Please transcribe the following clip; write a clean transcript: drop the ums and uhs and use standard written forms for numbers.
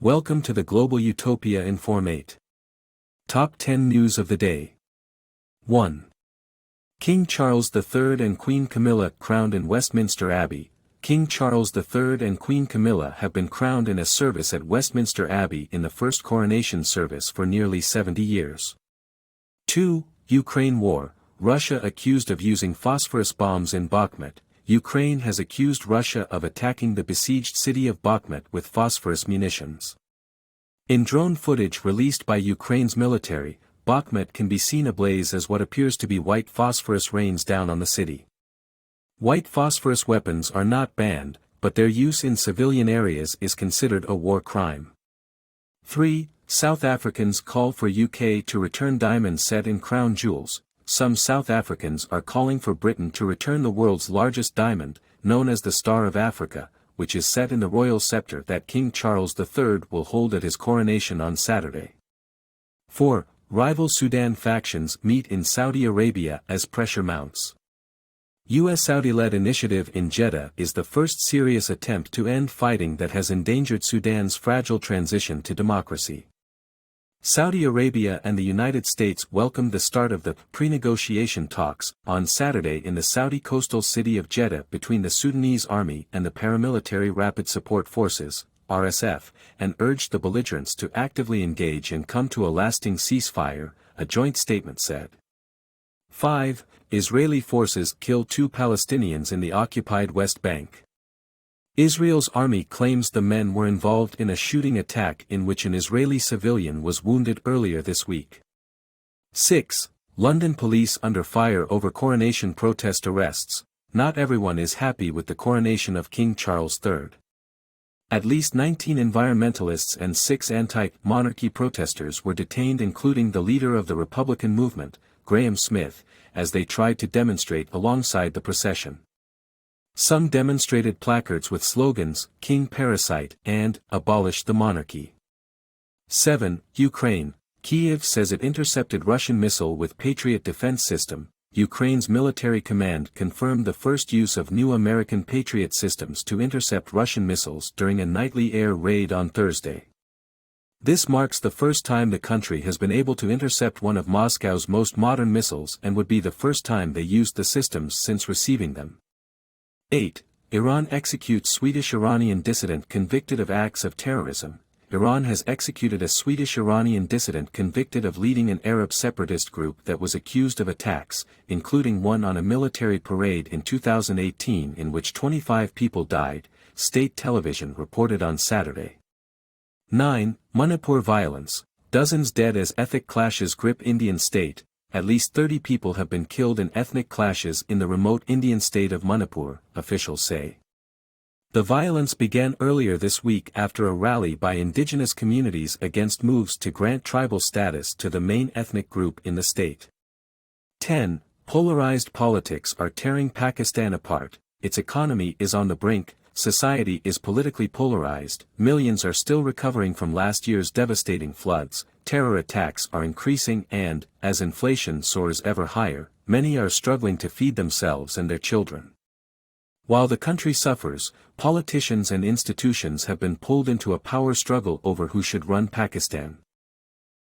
Welcome to the Global Utopia Informate. Top 10 News of the Day. 1. King Charles III and Queen Camilla crowned in Westminster Abbey. King Charles III and Queen Camilla have been crowned in a service at Westminster Abbey in the first coronation service for nearly 70 years. 2. Ukraine War. Russia accused of using phosphorus bombs in Bakhmut. Ukraine has accused Russia of attacking the besieged city of Bakhmut with phosphorus munitions. In drone footage released by Ukraine's military, Bakhmut can be seen ablaze as what appears to be white phosphorus rains down on the city. White phosphorus weapons are not banned, but their use in civilian areas is considered a war crime. 3. South Africans call for UK to return diamonds set in crown jewels. Some South Africans are calling for Britain to return the world's largest diamond, known as the Star of Africa, which is set in the royal scepter that King Charles III will hold at his coronation on Saturday. 4. Rival Sudan factions meet in Saudi Arabia as pressure mounts. U.S. Saudi-led initiative in Jeddah is the first serious attempt to end fighting that has endangered Sudan's fragile transition to democracy. Saudi Arabia and the United States welcomed the start of the pre-negotiation talks on Saturday in the Saudi coastal city of Jeddah between the Sudanese army and the paramilitary Rapid Support Forces, RSF, and urged the belligerents to actively engage and come to a lasting ceasefire, a joint statement said. 5. Israeli forces kill 2 Palestinians in the occupied West Bank. Israel's army claims the men were involved in a shooting attack in which an Israeli civilian was wounded earlier this week. 6. London police under fire over coronation protest arrests. Not everyone is happy with the coronation of King Charles III. At least 19 environmentalists and 6 anti-monarchy protesters were detained, including the leader of the Republican movement, Graham Smith, as they tried to demonstrate alongside the procession. Some demonstrated placards with slogans, "King Parasite" and "Abolish the Monarchy." 7. Ukraine. Kyiv says it intercepted Russian missile with Patriot defense system. Ukraine's military command confirmed the first use of new American Patriot systems to intercept Russian missiles during a nightly air raid on Thursday. This marks the first time the country has been able to intercept one of Moscow's most modern missiles and would be the first time they used the systems since receiving them. 8. Iran executes Swedish-Iranian dissident convicted of acts of terrorism. Iran has executed a Swedish-Iranian dissident convicted of leading an Arab separatist group that was accused of attacks, including one on a military parade in 2018 in which 25 people died, state television reported on Saturday. 9. Manipur violence. Dozens dead as ethnic clashes grip Indian state. At least 30 people have been killed in ethnic clashes in the remote Indian state of Manipur, officials say. The violence began earlier this week after a rally by indigenous communities against moves to grant tribal status to the main ethnic group in the state. 10. Polarized politics are tearing Pakistan apart. Its economy is on the brink, society is politically polarized, millions are still recovering from last year's devastating floods, terror attacks are increasing and, as inflation soars ever higher, many are struggling to feed themselves and their children. While the country suffers, politicians and institutions have been pulled into a power struggle over who should run Pakistan.